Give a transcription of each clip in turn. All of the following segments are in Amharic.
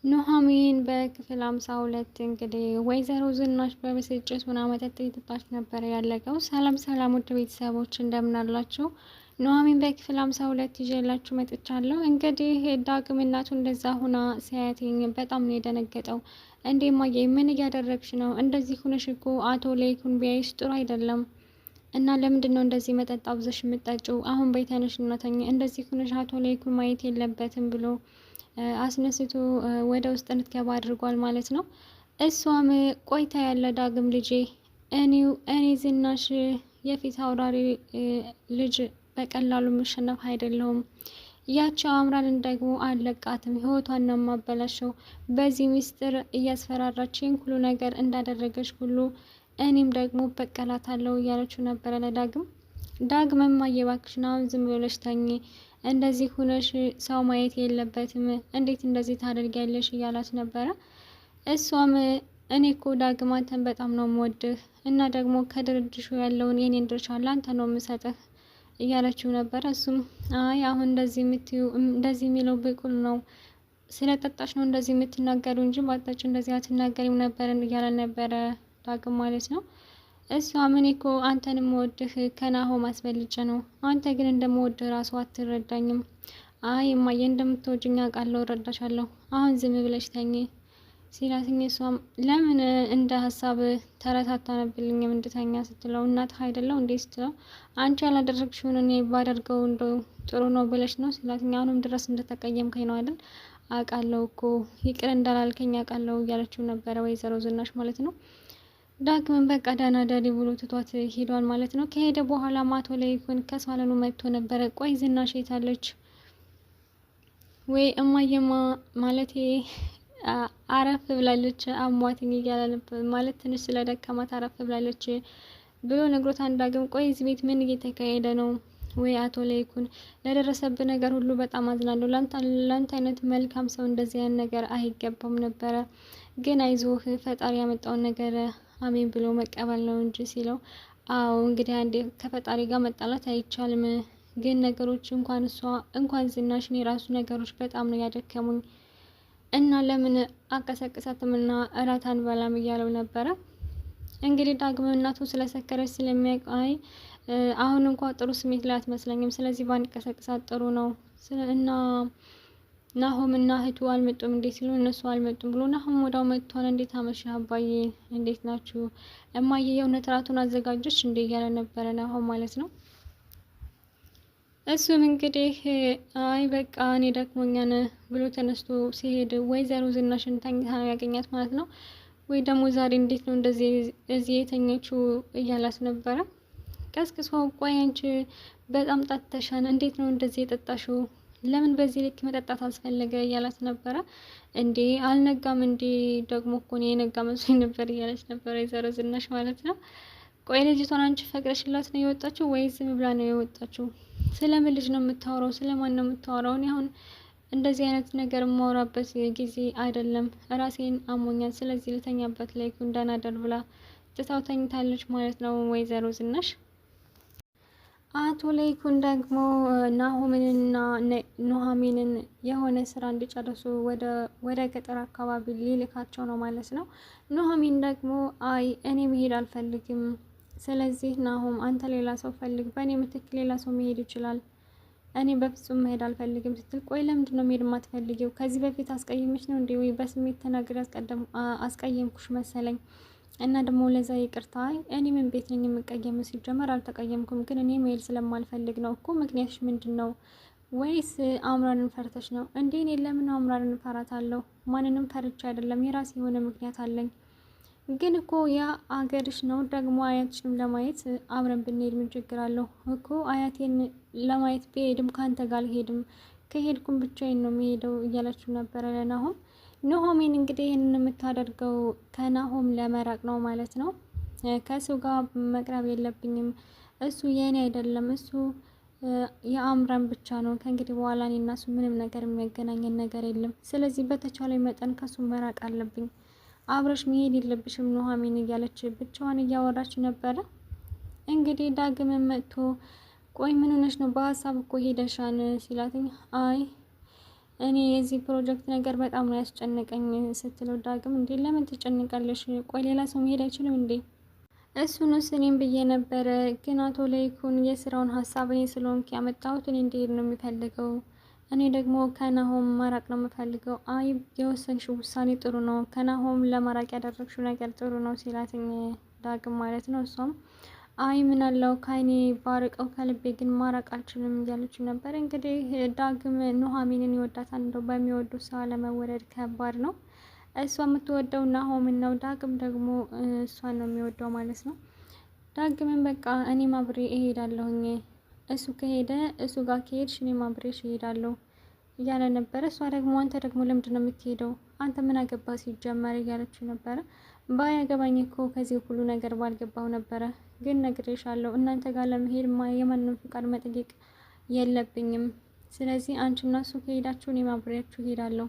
ኑሐሚን በክፍል 52 እንግዲህ ወይዘሮ ዝናሽ በብስጭት ሆና መጠጥ እየጠጣች ነበር ያለቀው። ሰላም ሰላም ውድ ቤተሰቦች እንደምን አላችሁ? ኑሐሚን በክፍል 52 ይዤላችሁ መጥቻለሁ። እንግዲህ ዳግም እናቱ እንደዛ ሆና ሲያያትኝ በጣም ነው የደነገጠው። እንዴ እማዬ ምን እያደረግሽ ነው? እንደዚህ ሆነሽ እኮ አቶ ለይኩን ቢያይሽ ጥሩ አይደለም እና ለምንድን ነው እንደዚህ መጠጥ አብዘሽ የምጠጪው? አሁን በይተነሽ እናተኝ እንደዚህ ሆነሽ አቶ ለይኩን ማየት የለበትም ብሎ አስነስቶ ወደ ውስጥ እንድትገባ አድርጓል ማለት ነው። እሷም ቆይታ ያለ ዳግም ልጄ እኔ ዝናሽ የፊት አውራሪ ልጅ በቀላሉ መሸነፍ አይደለሁም። ያቸው አምራንን ደግሞ አለቃትም ህይወቷን ነው ማበላሸው። በዚህ ሚስጥር እያስፈራራችኝ ሁሉ ነገር እንዳደረገች ሁሉ እኔም ደግሞ በቀላታለሁ እያለችው ነበረ ለዳግም። ዳግምም እባክሽን አሁን ዝም ብለሽ ተኚ፣ እንደዚህ ሁነሽ ሰው ማየት የለበትም፣ እንዴት እንደዚህ ታደርጊያለሽ እያላት ነበረ። እሷም እኔ እኮ ዳግም አንተን በጣም ነው የምወድህ እና ደግሞ ከድርድሹ ያለውን የኔን ድርሻ ላንተ ነው የምሰጥህ እያለችው ነበረ። እሱም አይ አሁን እንደዚህ የሚለው ብቁል ነው፣ ስለጠጣሽ ነው እንደዚህ የምትናገሩ እንጂ ባጣጭ እንደዚህ አትናገሪም ነበርን እያለ ነበረ ዳግም ማለት ነው። እሷ ምን እኮ አንተንም ወድህ ከናሆም አስበልጬ ነው። አንተ ግን እንደምወድህ ራሱ አትረዳኝም። አይ እማዬ እንደምትወጂኝ አውቃለሁ፣ እረዳሻለሁ። አሁን ዝም ብለሽ ተኝ ሲላትኝ እሷም ለምን እንደ ሀሳብ ተረት አታነብልኝም እንድተኛ ስትለው እናትህ አይደለው እንዴ ስትለው አንቺ ያላደረግሽውን እኔ ባደርገው እንደው ጥሩ ነው ብለሽ ነው ሲላትኝ አሁንም ድረስ እንደተቀየምከኝ ነው አይደል? አውቃለሁ እኮ ይቅር እንዳላልከኝ አውቃለሁ እያለችው ነበረ ወይዘሮ ዝናሽ ማለት ነው። ዳግምን በቃ ደህና ደሪ ብሎ ትቷት ሄዷል ማለት ነው። ከሄደ በኋላ አቶ ለይኩን ከሳሎኑ መጥቶ ነበረ። ቆይ ዝናሽ የታለች? ወይ እማየማ ማለቴ አረፍ ብላለች አሟትኝ እያለ ነበር ማለት ትንሽ ስለደከማት አረፍ ብላለች ብሎ ነግሮታን። ዳግም ቆይ እዚህ ቤት ምን እየተካሄደ ነው? ወይ አቶ ለይኩን ለደረሰብህ ነገር ሁሉ በጣም አዝናለሁ። ላንተ አይነት መልካም ሰው እንደዚህ አይነት ነገር አይገባም ነበረ። ግን አይዞህ ፈጣሪ ያመጣውን ነገር አሜን ብሎ መቀበል ነው እንጂ ሲለው፣ አዎ እንግዲህ አንዴ ከፈጣሪ ጋር መጣላት አይቻልም። ግን ነገሮች እንኳን ዝናሽን የራሱ ነገሮች በጣም ነው ያደከሙኝ እና ለምን አቀሰቅሳትምና እራት አንበላም እያለው ነበረ። እንግዲህ ዳግም እናቱ ስለሰከረች ስለሚያውቅ አሁን እንኳን ጥሩ ስሜት ላይ አትመስለኝም፣ ስለዚህ ባንቀሰቅሳት ጥሩ ነው እና ናሆም እና እህቱ አልመጡም እንዴት ሲሉ እነሱ አልመጡም ብሎ ናሆም ወዳው መጥቷል። እንዴት አመሸህ አባዬ እንዴት ናችሁ? እማዬ የእውነት ራቱን አዘጋጀች እንዴ እያለ ነበረ ናሆም ማለት ነው። እሱም እንግዲህ አይ በቃ እኔ ደክሞኛል ብሎ ተነስቶ ሲሄድ ወይዘሮ ዝናሽን ተኝታ ነው ያገኛት ማለት ነው። ወይ ደግሞ ዛሬ እንዴት ነው እንደዚህ እዚህ የተኘችው እያላት ነበረ። ቀስቅሷ ቆይ አንቺ በጣም ጠጥተሻን፣ እንዴት ነው እንደዚህ የጠጣሽው? ለምን በዚህ ልክ መጠጣት አስፈለገ እያላት ነበረ። እንዴ አልነጋም እንዴ ደግሞ እኮ ነው የነጋ መስሎኝ ነበር እያለች ነበረ ወይዘሮ ዝናሽ ማለት ነው። ቆይ ልጅቷን አንቺ ፈቅደሽላት ነው የወጣችው ወይስ ዝም ብላ ነው የወጣችው? ስለምን ልጅ ነው የምታወራው? ስለማን ነው የምታወራው? እኔ አሁን እንደዚህ አይነት ነገር የማወራበት ጊዜ አይደለም፣ ራሴን አሞኛል፣ ስለዚህ ልተኛበት ላይ እንዳናደር ብላ ትታው ተኝታለች ማለት ነው ወይዘሮ ዝናሽ። አቶ ለይኩን ደግሞ ናሆምንና ኑሐሚንን የሆነ ስራ እንዲጨርሱ ወደ ገጠር አካባቢ ሊልካቸው ነው ማለት ነው። ኑሐሚን ደግሞ አይ እኔ መሄድ አልፈልግም፣ ስለዚህ ናሆም አንተ ሌላ ሰው ፈልግ፣ በእኔ ምትክ ሌላ ሰው መሄድ ይችላል፣ እኔ በፍጹም መሄድ አልፈልግም ስትል፣ ቆይ ለምንድን ነው መሄድ የማትፈልጊው? ከዚህ በፊት አስቀይምሽ ነው እንዴ? ወይ በስሜት ተናግሬ አስቀየምኩሽ መሰለኝ እና ደግሞ ለዛ ይቅርታ። እኔ ምን ቤት ነኝ የምቀየመው? ሲጀመር አልተቀየምኩም፣ ግን እኔ መሄድ ስለማልፈልግ ነው እኮ። ምክንያትሽ ምንድን ነው? ወይስ አምራንን ፈርተሽ ነው እንዴ? እኔ ለምን አምራንን ፈራታለሁ? ማንንም ፈርቻ አይደለም፣ የራሴ የሆነ ምክንያት አለኝ። ግን እኮ ያ አገርሽ ነው ደግሞ አያትሽንም ለማየት አብረን ብንሄድ ምን ችግር አለው እኮ? አያቴን ለማየት ብሄድም ከአንተ ጋር አልሄድም፣ ከሄድኩም ብቻዬን ነው የሚሄደው እያለችው ነበረ ለናሆም። ኑሐሚን እንግዲህ ይህንን የምታደርገው ከናሆም ለመራቅ ነው ማለት ነው። ከሱ ጋር መቅረብ የለብኝም፣ እሱ የኔ አይደለም፣ እሱ የአምራን ብቻ ነው። ከእንግዲህ በኋላ እኔ እና እሱ ምንም ነገር የሚያገናኘን ነገር የለም። ስለዚህ በተቻለ መጠን ከሱ መራቅ አለብኝ። አብረሽ መሄድ የለብሽም ኑሐሚን እያለች ብቻዋን እያወራች ነበረ። እንግዲህ ዳግም መጥቶ ቆይ ምን ሆነሽ ነው? በሀሳብ እኮ ሄደሻን ሲላትኝ አይ እኔ የዚህ ፕሮጀክት ነገር በጣም ነው ያስጨነቀኝ ስትለው ዳግም እንዴ ለምን ትጨንቃለሽ? ቆይ ሌላ ሰው መሄድ አይችልም እንዴ? እሱንስ እኔም ብዬ ነበረ፣ ግን አቶ ለይኩን የስራውን ሀሳብ እኔ ስለሆንኩ ያመጣሁት እኔ እንዲሄድ ነው የሚፈልገው። እኔ ደግሞ ከናሆም ማራቅ ነው የምፈልገው። አይ የወሰንሽው ውሳኔ ጥሩ ነው፣ ከናሆም ለማራቅ ያደረግሽው ነገር ጥሩ ነው ሲላትኝ ዳግም ማለት ነው። እሷም አይ ምን አለው ከአይኔ ባርቀው ከልቤ ግን ማራቅ አልችልም እያለች ነበር። እንግዲህ ዳግም ኑሐሚንን ይወዳታል። እንደው በሚወዱት ሰው አለመወደድ ከባድ ነው። እሷ የምትወደው ናሆምን ነው፣ ዳግም ደግሞ እሷን ነው የሚወደው ማለት ነው። ዳግምን በቃ እኔም አብሬ እሄዳለሁኝ፣ እሱ ከሄደ እሱ ጋር ከሄድሽ እኔም አብሬሽ እሄዳለሁ እያለ ነበረ። እሷ ደግሞ አንተ ደግሞ ለምንድን ነው የምትሄደው? አንተ ምን አገባ ሲጀመር እያለች ነበረ። ባያገባኝ እኮ ከዚህ ሁሉ ነገር ባልገባው ነበረ፣ ግን ነግሬሻለሁ፣ እናንተ ጋር ለመሄድ የማንም ፍቃድ መጠየቅ የለብኝም። ስለዚህ አንቺና እሱ ከሄዳችሁ እኔም አብሬያችሁ እሄዳለሁ፣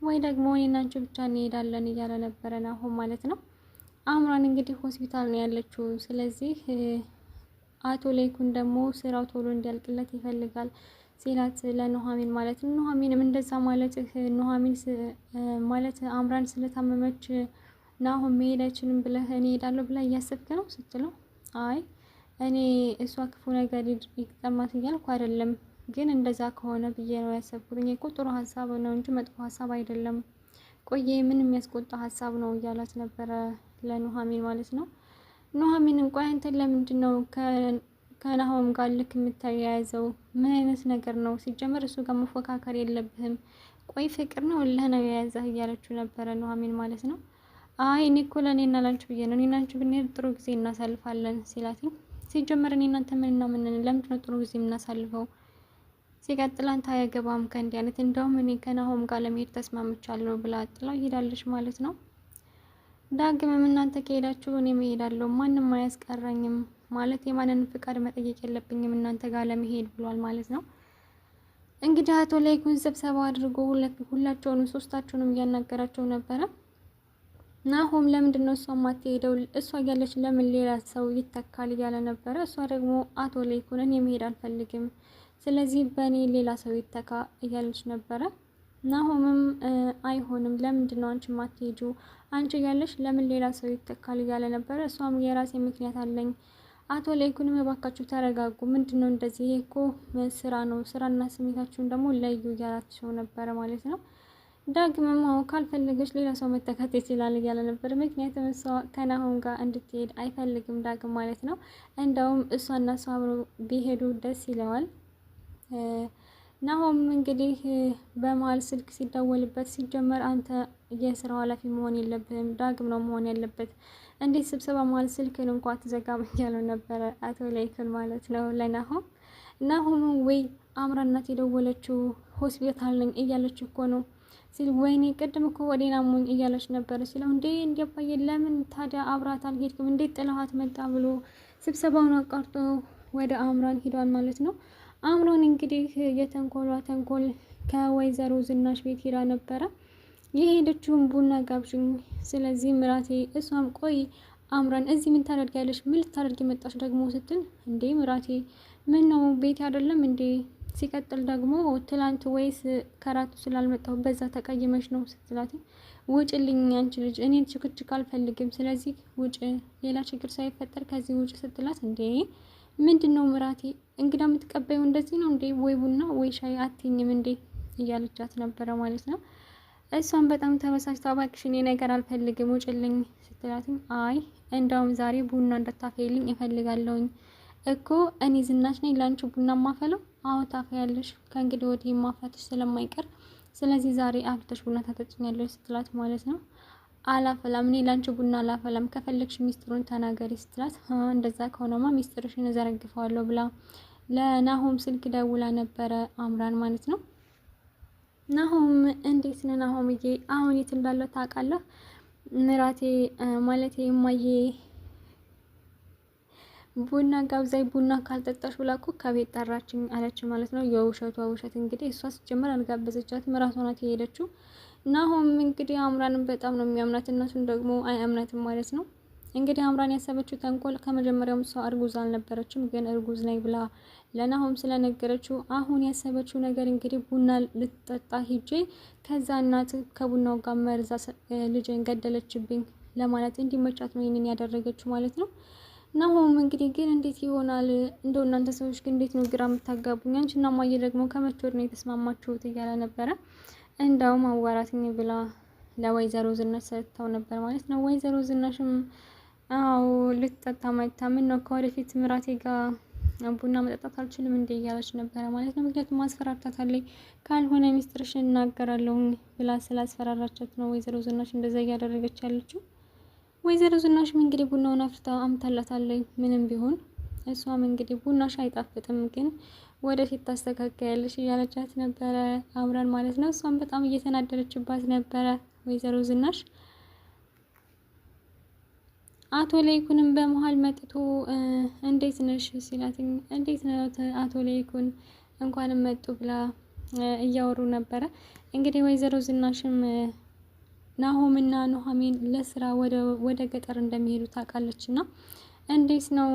ወይ ደግሞ እኔና አንቺ ብቻ እንሄዳለን እያለ ነበረ ናሆም ማለት ነው። አምራን እንግዲህ ሆስፒታል ነው ያለችው። ስለዚህ አቶ ለይኩን ደግሞ ስራው ቶሎ እንዲያልቅለት ይፈልጋል ሲላት ለኑሐሚን ማለት ነው። ኑሐሚንም እንደዛ ማለት ኑሐሚን ማለት አምራን ስለታመመች ናሆም መሄድ አይችልም ብለህ እኔ እሄዳለሁ ብላ እያሰብክ ነው ስትለው፣ አይ እኔ እሷ ክፉ ነገር ይቅጠማት እያልኩ አይደለም፣ ግን እንደዛ ከሆነ ብዬ ነው ያሰብኩት። እኔ እኮ ጥሩ ሀሳብ ነው እንጂ መጥፎ ሀሳብ አይደለም። ቆየ ምን የሚያስቆጣ ሀሳብ ነው እያላት ነበረ ለኑሐሚን ማለት ነው። ኑሐሚን ቆይ አንተ ለምንድን ነው ከናሆም ጋር ልክ የምታያያዘው? ምን አይነት ነገር ነው? ሲጀመር እሱ ጋር መፎካከር የለብህም። ቆይ ፍቅር ነው እልህ ነው የያዘህ እያለችው ነበረ ኑሐሚን ማለት ነው። አይ እኔ እኮ ለእኔና ላንቺ ብዬ ነው፣ እኔና አንቺ ብንሄድ ጥሩ ጊዜ እናሳልፋለን ሲላትኝ፣ ሲጀመር እኔ እናንተ ምንና ምን ለምንድን ነው ጥሩ ጊዜ የምናሳልፈው? ሲቀጥል አንተ አያገባም ከእንዲህ አይነት፣ እንደውም እኔ ከናሆም ጋር ለመሄድ ተስማምቻለሁ ብላ ጥላው ሄዳለች ማለት ነው። ዳግምም እናንተ ከሄዳችሁ እኔ እሄዳለሁ፣ ማንም አያስቀረኝም ማለት የማንንም ፍቃድ መጠየቅ የለብኝም እናንተ ጋር ለመሄድ ብሏል ማለት ነው። እንግዲህ አቶ ለይኩን ስብሰባ አድርጎ ሁላቸውንም ሶስታቸውንም እያናገራቸው ነበረ። ናሆም ለምንድን ነው እሷ ማትሄደው? እሷ እያለች ለምን ሌላ ሰው ይተካል እያለ ነበረ። እሷ ደግሞ አቶ ለይኩን እኔ መሄድ አልፈልግም፣ ስለዚህ በእኔ ሌላ ሰው ይተካ እያለች ነበረ። ናሆምም አይሆንም፣ ለምንድን ነው አንቺ ማትሄጂው? አንቺ እያለች ለምን ሌላ ሰው ይተካል እያለ ነበረ። እሷም የራሴ ምክንያት አለኝ። አቶ ለይኩንም እባካችሁ ተረጋጉ፣ ምንድን ነው እንደዚህ? ይሄ እኮ ስራ ነው፣ ስራና ስሜታችሁን ደግሞ ለዩ እያላቸው ነበረ ማለት ነው። ዳግምም ካልፈለገች ሌላ ሰው መተካት ይችላል እያለ ነበር። ምክንያቱም እሷ ከናሆም ጋር እንድትሄድ አይፈልግም ዳግም ማለት ነው። እንደውም እሷና እሷ አብረው ቢሄዱ ደስ ይለዋል። ናሆም እንግዲህ በመሀል ስልክ ሲደወልበት፣ ሲጀመር አንተ የስራው ኃላፊ መሆን የለብህም ዳግም ነው መሆን ያለበት፣ እንዴት ስብሰባ መሀል ስልክን እንኳን ትዘጋም እያለው ነበረ አቶ ለይኩን ማለት ነው ለናሆም። ናሆም ወይ አምራን ናት የደወለችው ሆስፒታል ነኝ እያለች እኮ ነው ሲል፣ ወይኔ ቅድም እኮ ወዴና ሙኝ እያለች ነበር ሲለው፣ እንዴ እንዲያባየ ለምን ታዲያ አብራት አልሄድክም? እንዴት ጥለሃት መጣ ብሎ ስብሰባውን አቋርጦ ወደ አምራን ሂዷል ማለት ነው። አምራን እንግዲህ የተንኮሏ ተንኮል ከወይዘሮ ዝናሽ ቤት ሄዳ ነበረ የሄደችውን ቡና ጋብዥኝ፣ ስለዚህ ምራቴ እሷም ቆይ አምራን እዚህ ምን ታደርጊያለሽ? ምን ልታደርጊ መጣሽ ደግሞ ስትል፣ እንዴ ምራቴ ምን ነው ቤት አይደለም እንዴ? ሲቀጥል ደግሞ ትላንት ወይስ ከራቱ ስላልመጣሁ በዛ ተቀይመሽ ነው ስትላት፣ ውጭልኝ አንቺ ልጅ፣ እኔ ችክችክ አልፈልግም፣ ስለዚህ ውጭ፣ ሌላ ችግር ሳይፈጠር ከዚህ ውጭ ስትላት፣ እንዴ ምንድን ነው ምራቴ እንግዳ የምትቀበዩ እንደዚህ ነው እንዴ? ወይ ቡና ወይ ሻይ አትኝም እንዴ እያለቻት ነበረ ማለት ነው። እሷም በጣም ተበሳጭታ እባክሽ እኔ ነገር አልፈልግም ውጭልኝ ስትላትም፣ አይ እንደውም ዛሬ ቡና እንዳታፈይልኝ እፈልጋለሁኝ እኮ እኔ ዝናሽ ነኝ ላንቺ ቡና ማፈለው። አዎ ታፈያለሽ፣ ከእንግዲህ ወዲህ ማፋትሽ ስለማይቀር ስለዚህ ዛሬ አፍልተሽ ቡና ታጠጭኛለሽ ስትላት ማለት ነው። አላፈላም፣ እኔ ላንቺ ቡና አላፈላም፣ ከፈለግሽ ሚስጥሩን ተናገሪ ስትላት፣ እንደዛ ከሆነማ ሚስጥርሽን እዘረግፈዋለሁ ብላ ለናሆም ስልክ ደውላ ነበረ አምራን ማለት ነው። ናሆም እንዴት ነህ ናሆምዬ? አሁን የት እንዳለው ታውቃለህ? ምራቴ ማለቴ እማዬ ቡና ጋብዛይ ቡና ካልጠጣሽ ብላ እኮ ከቤት ጠራችኝ አለች ማለት ነው። የውሸቷ ውሸት እንግዲህ እሷ ስትጀምር አልጋበዘቻትም፣ ራሷ ናት የሄደችው። ናሆም እንግዲህ አምራንን በጣም ነው የሚያምናት፣ እነሱን ደግሞ አያምናትም ማለት ነው። እንግዲህ አምራን ያሰበችው ተንኮል ከመጀመሪያውም እሷ እርጉዝ አልነበረችም፣ ግን እርጉዝ ነኝ ብላ ለናሆም ስለነገረችው አሁን ያሰበችው ነገር እንግዲህ ቡና ልትጠጣ ሂጄ ከዛ እናት ከቡናው ጋር መርዛ ልጅን ገደለችብኝ ለማለት እንዲመቻት ነው ይሄንን ያደረገችው ማለት ነው። ናሆም እንግዲህ ግን እንዴት ይሆናል እንደው እናንተ ሰዎች ግን እንዴት ነው ግራ የምታጋቡኝ? አንቺና ማየ ደግሞ ከመቼ ወዲህ ነው የተስማማችሁት እያለ ነበረ። እንደውም አዋራትኝ ብላ ለወይዘሮ ዝናሽ ሰጥተው ነበር ማለት ነው። ወይዘሮ ዝናሽም አዎ ልትጠጣ መጣ። ምን ነው ከወደፊት ምራቴ ጋር ቡና መጠጣት አልችልም እንዴ እያለች ነበረ ማለት ነው። ምክንያቱም አስፈራርታታለች። ካልሆነ ሚስጥርሽን እናገራለሁ ብላ ስላስፈራራቻት ነው ወይዘሮ ዝናሽ እንደዛ እያደረገች ያለችው። ወይዘሮ ዝናሽም እንግዲህ ቡናውን አፍርታ አምታላታለች። ምንም ቢሆን እሷም እንግዲህ ቡናሽ አይጣፍጥም ግን ወደፊት ታስተካክያለሽ እያለቻት ነበረ አምራን ማለት ነው። እሷም በጣም እየተናደረችባት ነበረ ወይዘሮ ዝናሽ። አቶ ለይኩንም በመሃል መጥቶ እንዴት ነሽ ሲላትኝ እንዴት ነው አቶ ለይኩን እንኳንም መጡ ብላ እያወሩ ነበረ። እንግዲህ ወይዘሮ ዝናሽም ናሆምና ኑሐሚን ለስራ ወደ ገጠር እንደሚሄዱ ታውቃለችና እንዴት ነው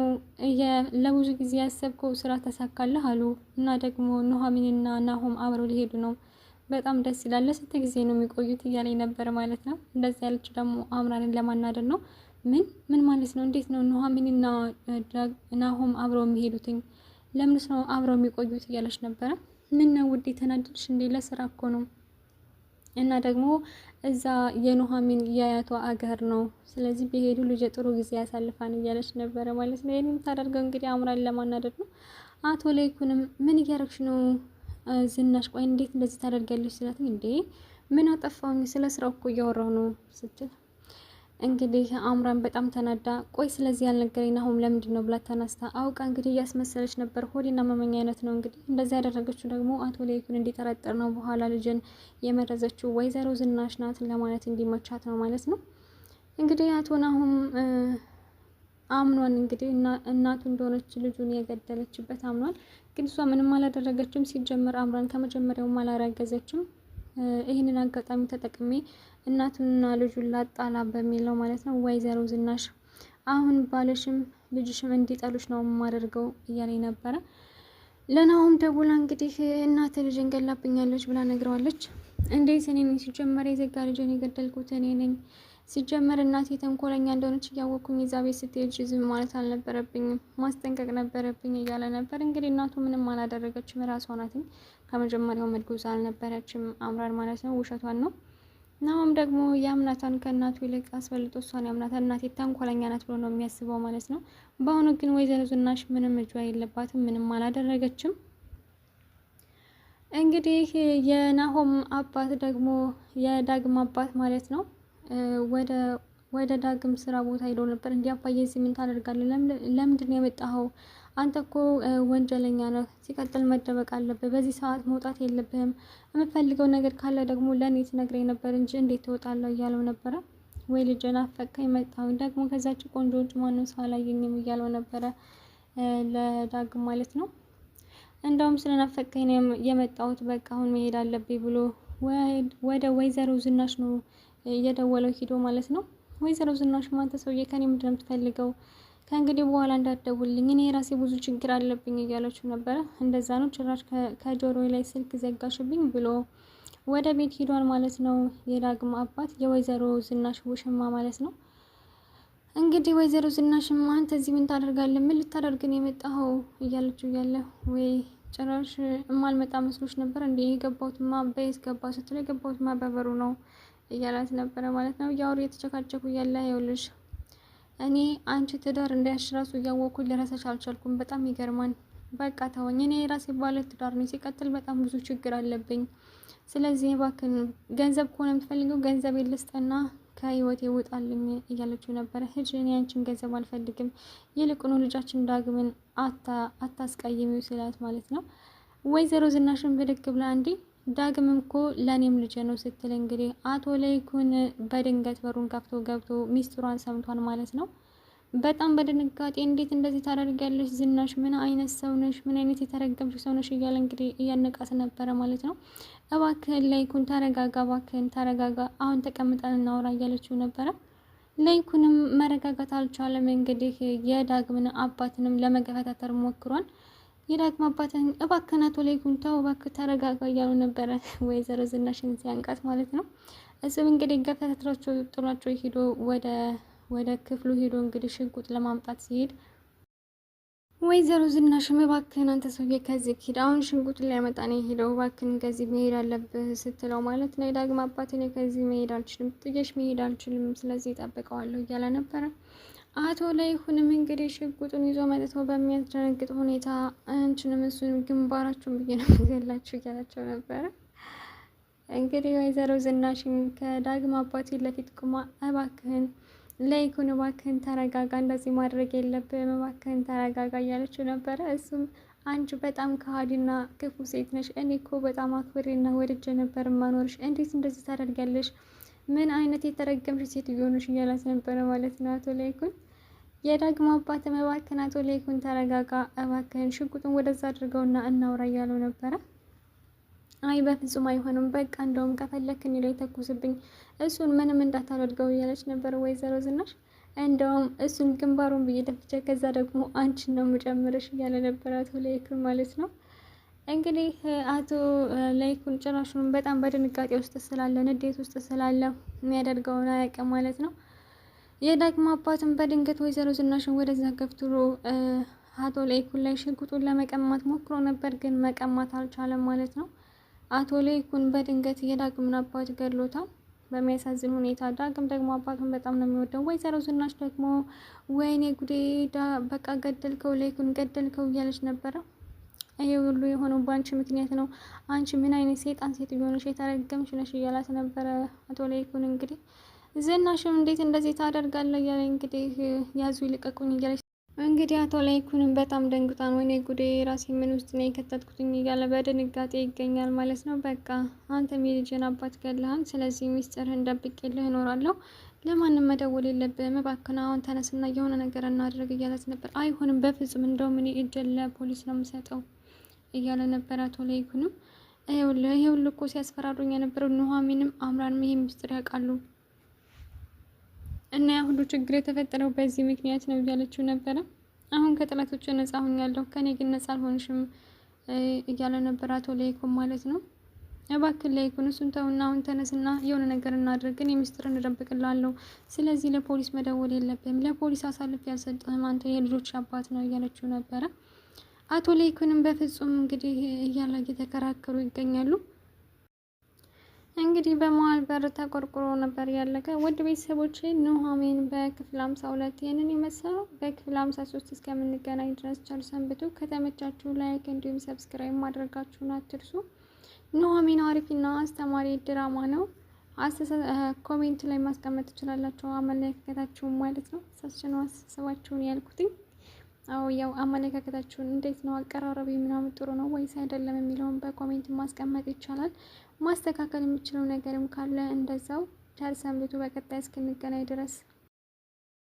ለብዙ ጊዜ ያሰብከው ስራ ተሳካለህ አሉ እና ደግሞ ኑሐሚንና ናሆም አብረው ሊሄዱ ነው። በጣም ደስ ይላል። ለስንት ጊዜ ነው የሚቆዩት እያለኝ ነበር ማለት ነው። እንደዚህ ያለችው ደግሞ አምራንን ለማናደድ ነው። ምን ማለት ነው? እንዴት ነው ኑሐሚንና ናሆም አብረው የሚሄዱትኝ? ለምንስ ነው አብረው የሚቆዩት እያለች ነበረ። ምን ነው ውዴ ተናደድሽ እንዴ? ለስራ እኮ ነው እና ደግሞ እዛ የኑሐሚን የአያቷ አገር ነው። ስለዚህ ቢሄዱ ልጅ ጥሩ ጊዜ ያሳልፋን እያለች ነበረ ማለት ነው። ይሄን የምታደርገው እንግዲህ አምራን ለማናደድ ነው። አቶ ለይኩንም ምን እያደረግሽ ነው ዝናሽ? ቆይ እንዴት እንደዚህ ታደርጋለች ስላት እንዴ ምን አጠፋውኝ? ስለ ስራው እኮ እያወራሁ ነው ስትል እንግዲህ አምራን በጣም ተናዳ ቆይ ስለዚህ ያልነገረኝ ናሆም ለምንድን ነው ብላ ተነስታ አውቃ እንግዲህ እያስመሰለች ነበር። ሆዴና መመኛ አይነት ነው እንግዲህ እንደዚህ ያደረገችው ደግሞ አቶ ለይኩን እንዲጠረጠር ነው። በኋላ ልጅን የመረዘችው ወይዘሮ ዝናሽ ናት ለማለት እንዲመቻት ነው ማለት ነው። እንግዲህ አቶ ናሆም አምኗን እንግዲህ እናቱ እንደሆነች ልጁን የገደለችበት አምኗል። ግን እሷ ምንም አላደረገችም። ሲጀመር አምራን ከመጀመሪያውም አላረገዘችም። ይህንን አጋጣሚ ተጠቅሜ እናቱንና ልጁን ላጣላ በሚለው ማለት ነው። ወይዘሮ ዝናሽ አሁን ባለሽም ልጅሽም እንዲጠሉሽ ነው የማደርገው እያለኝ ነበረ። ለናሆም ደውላ እንግዲህ እናት ልጅን ገላብኛለች ብላ ነግረዋለች። እንዴት እኔ ነኝ ሲጀመር የዘጋ ልጅን የገደልኩት እኔ ነኝ። ሲጀመር እናቴ ተንኮለኛ እንደሆነች እያወቅኩኝ እዛ ቤት ስትሄድ ዝም ማለት አልነበረብኝም፣ ማስጠንቀቅ ነበረብኝ እያለ ነበር። እንግዲህ እናቱ ምንም አላደረገችም፣ ራሷ ናት። ከመጀመሪያው መድጉዝ አልነበረችም አምራን ማለት ነው። ውሸቷን ነው። ናሆም ደግሞ የአምናታን ከእናቱ ይልቅ አስበልጦ እሷን ያምናታል። እናቴ ተንኮለኛ ናት ብሎ ነው የሚያስበው ማለት ነው። በአሁኑ ግን ወይዘሮ ዝናሽ ምንም እጇ የለባትም፣ ምንም አላደረገችም። እንግዲህ የናሆም አባት ደግሞ የዳግም አባት ማለት ነው ወደ ዳግም ስራ ቦታ ሄዶ ነበር። እንዲህ አባዬ እዚህ ምን ታደርጋለህ? ለምንድን ነው የመጣኸው? አንተ እኮ ወንጀለኛ ነህ። ሲቀጥል መደበቅ አለብህ። በዚህ ሰዓት መውጣት የለብህም። የምትፈልገው ነገር ካለ ደግሞ ለእኔ ትነግረኝ ነበር እንጂ እንዴት ትወጣለህ? እያለው ነበረ። ወይ ልጄን አፈቀኝ መጣሁኝ ደግሞ ከዛች ቆንጆ ውጭ ማንም ሰው አላየኝም እያለው ነበረ ለዳግም ማለት ነው። እንደውም ስለናፈቀኝ ነው የመጣሁት፣ በቃ አሁን መሄድ አለብኝ ብሎ ወደ ወይዘሮ ዝናሽ ነው እየደወለው ሂዶ ማለት ነው። ወይዘሮ ዝናሽ ማንተ ሰውዬ ከኔ ምንድን ነው የምትፈልገው? ከእንግዲህ በኋላ እንዳትደውልኝ፣ እኔ የራሴ ብዙ ችግር አለብኝ እያለችው ነበረ። እንደዛ ነው ጭራሽ ከጆሮ ላይ ስልክ ዘጋሽብኝ ብሎ ወደ ቤት ሂዷል ማለት ነው። የዳግም አባት የወይዘሮ ዝናሽ ውሽማ ማለት ነው። እንግዲህ ወይዘሮ ዝናሽም አንተ እዚህ ምን ታደርጋለህ? ምን ልታደርግን የመጣኸው? እያለችው እያለ ወይ ጭራሽ እማልመጣ መስሎች ነበር እንዴ? የገባሁትማ በየት ገባ ስትለው የገባሁትማ በበሩ ነው እያላት ነበረ ማለት ነው። ያው የተጨካጨኩ እያለ ይኸውልሽ እኔ አንቺ ትዳር እንዳያሽ ራሱ እያወቅኩኝ ልረሳሽ አልቻልኩም። በጣም ይገርማል። በቃ ተወኝ። እኔ የራሴ ባለ ትዳር ነኝ። ሲቀጥል በጣም ብዙ ችግር አለብኝ። ስለዚህ እባክህን ገንዘብ ከሆነ የምትፈልገው ገንዘብ ልስጥና ከህይወቴ ውጣልኝ እያለችው ነበረ። ሂጂ፣ እኔ አንቺን ገንዘብ አልፈልግም። ይልቁኑ ልጃችን ዳግምን አታስቀይሚው ስላት ማለት ነው። ወይዘሮ ዝናሽን ብድግ ብላ እንዲ ዳግምም እኮ ለእኔም ልጅ ነው ስትል እንግዲህ አቶ ለይኩን በድንገት በሩን ከፍቶ ገብቶ ሚስጥሯን ሰምቷል ማለት ነው። በጣም በድንጋጤ እንዴት እንደዚህ ታደርጊያለሽ ዝናሽ? ምን አይነት ሰው ነሽ? ምን አይነት የተረገምሽ ሰው ነሽ? እያለ እንግዲህ እያነቃት ነበረ ማለት ነው። እባክህን ለይኩን ተረጋጋ፣ እባክህን ተረጋጋ፣ አሁን ተቀምጠን እናውራ እያለችው ነበረ። ለይኩንም መረጋጋት አልቻለም። እንግዲህ የዳግምን አባትንም ለመገፈታተር ሞክሯል። የዳግም አባትን እባክህን አቶ ለይኩን ተው እባክህ ተረጋጋ እያሉ ነበረ ወይዘሮ ዝናሽን ሲያንቃት ማለት ነው። እሱም እንግዲህ ገፈታትሯቸው ጥሏቸው ሄዶ ወደ ክፍሉ ሄዶ እንግዲህ ሽጉጥ ለማምጣት ሲሄድ ወይዘሮ ዝናሽም እባክህን አንተ ሰውዬ ከዚህ ሂድ፣ አሁን ሽጉጥ ሊያመጣ ነው የሄደው፣ እባክህን ከዚህ መሄድ አለብህ ስትለው ማለት ነው የዳግም አባት እኔ ከዚህ መሄድ አልችልም፣ ጥዬሽ መሄድ አልችልም፣ ስለዚህ እጠብቀዋለሁ እያለ ነበረ። አቶ ለይኩንም እንግዲህ ሽጉጡን ይዞ መጥቶ በሚያስደነግጥ ሁኔታ አንቺንም እሱንም ግንባራችሁን ብዬ ነው የምገላችሁ እያላቸው ነበረ። እንግዲህ ወይዘሮ ዝናሽን ከዳግም አባት ፊት ለፊት ቁማ እባክህን ለይኩን እባክህን ተረጋጋ፣ እንደዚህ ማድረግ የለብህም እባክህን ተረጋጋ እያለችው ነበረ። እሱም አንቺ በጣም ከሃዲና ክፉ ሴት ነሽ፣ እኔ እኮ በጣም አክብሬና ወድጄ ነበር ማኖርሽ፣ እንዴት እንደዚህ ታደርጊያለሽ? ምን አይነት የተረገምሽ ሴትዮ ነሽ እያላት ነበረ ማለት ነው አቶ ለይኩን። የዳግም አባትም እባክህን አቶ ለይኩን ተረጋጋ፣ እባክህን ሽጉጡን ወደዛ አድርገውና እናውራ እያለው ነበረ። አይ በፍጹም አይሆንም፣ በቃ እንደውም ከፈለክ እኔ ላይ ተኩስብኝ፣ እሱን ምንም እንዳታደርገው እያለች ነበር ወይዘሮ ዝናሽ። እንደውም እሱን ግንባሩን ብዬ ደፍቼ ከዛ ደግሞ አንቺን ነው የምጨምርሽ እያለ ነበር አቶ ለይኩን ማለት ነው። እንግዲህ አቶ ለይኩን ጭራሹን በጣም በድንጋጤ ውስጥ ስላለ ንዴት ውስጥ ስላለ የሚያደርገውን አያውቅም ማለት ነው። የዳግም አባትም በድንገት ወይዘሮ ዝናሽን ወደዛ ገፍትሮ አቶ ለይኩን ላይ ሽጉጡን ለመቀማት ሞክሮ ነበር፣ ግን መቀማት አልቻለም ማለት ነው። አቶ ለይኩን በድንገት የዳግምን አባት ገድሎታል በሚያሳዝን ሁኔታ። ዳግም ደግሞ አባቱን በጣም ነው የሚወደው። ወይዘሮ ዝናሽ ደግሞ ወይኔ ጉዴ በቃ ገደልከው፣ ለይኩን ገደልከው እያለች ነበረ። ይሄ ሁሉ የሆነው በአንቺ ምክንያት ነው፣ አንቺ ምን አይነት ሴጣን ሴትዮ ነሽ፣ የተረገምሽ ነሽ እያላት ነበረ አቶ ለይኩን። እንግዲህ ዝናሽም እንዴት እንደዚህ ታደርጋለህ እያለ እንግዲህ ያዙ ይልቀቁኝ እያለች እንግዲህ አቶ ለይኩንም በጣም ደንግጣን ወይኔ ጉዴ ራሴ ምን ውስጥ ነው የከተትኩትኝ እያለ በድንጋጤ ይገኛል ማለት ነው። በቃ አንተም የልጅን አባት ገለሃል፣ ስለዚህ ሚስጥርህን ደብቄልህ እኖራለሁ፣ ለማንም መደወል የለብህም፣ እባክህን አሁን ተነስና የሆነ ነገር እናድርግ እያለት ነበር። አይሆንም በፍጹም እንደውም እኔ እጄን ለፖሊስ ነው የምሰጠው እያለ ነበር አቶ ለይኩንም። ይሄ ሁሉ እኮ ሲያስፈራሩኝ የነበረው ኑሐሚንም አምራንም ይሄ ሚስጥር ያውቃሉ እና ያ ሁሉ ችግር የተፈጠረው በዚህ ምክንያት ነው እያለችው ነበረ። አሁን ከጠላቶች ነጻ ሆኛለሁ፣ ከኔ ግን ነጻ አልሆንሽም እያለ ነበር አቶ ለይኩን ማለት ነው። እባክህ ለይኩን እሱን ተውና አሁን ተነስና የሆነ ነገር እናድርግ፣ እኔ ሚስጥርን እደብቅልሃለሁ፣ ስለዚህ ለፖሊስ መደወል የለብህም፣ ለፖሊስ አሳልፌ ያልሰጠህም አንተ የልጆች አባት ነው እያለችው ነበረ። አቶ ለይኩንም በፍጹም እንግዲህ እያለ እየተከራከሩ ይገኛሉ። እንግዲህ በመሀል በር ተቆርቁሮ ነበር ያለቀ። ውድ ቤተሰቦች ኑሐሚን በክፍል 52 ይህንን የመሰለው። በክፍል 53 እስከምንገናኝ ድረስ ቸር ሰንብቱ። ከተመቻችሁ ላይክ እንዲሁም ሰብስክራይብ ማድረጋችሁን አትርሱ። ኑሐሚን አሪፍና አስተማሪ ድራማ ነው። ኮሜንት ላይ ማስቀመጥ ትችላላችሁ አመለካከታችሁን ማለት ነው። ሳስችነው አስተሳሰባችሁን ያልኩትኝ ያው አመለካከታችሁን እንዴት ነው አቀራረቢ ምናምን ጥሩ ነው ወይስ አይደለም የሚለውን በኮሜንት ማስቀመጥ ይቻላል። ማስተካከል የምችለው ነገርም ካለ እንደዛው ቸር ሰንብቱ። በቀጣይ እስክንገናኝ ድረስ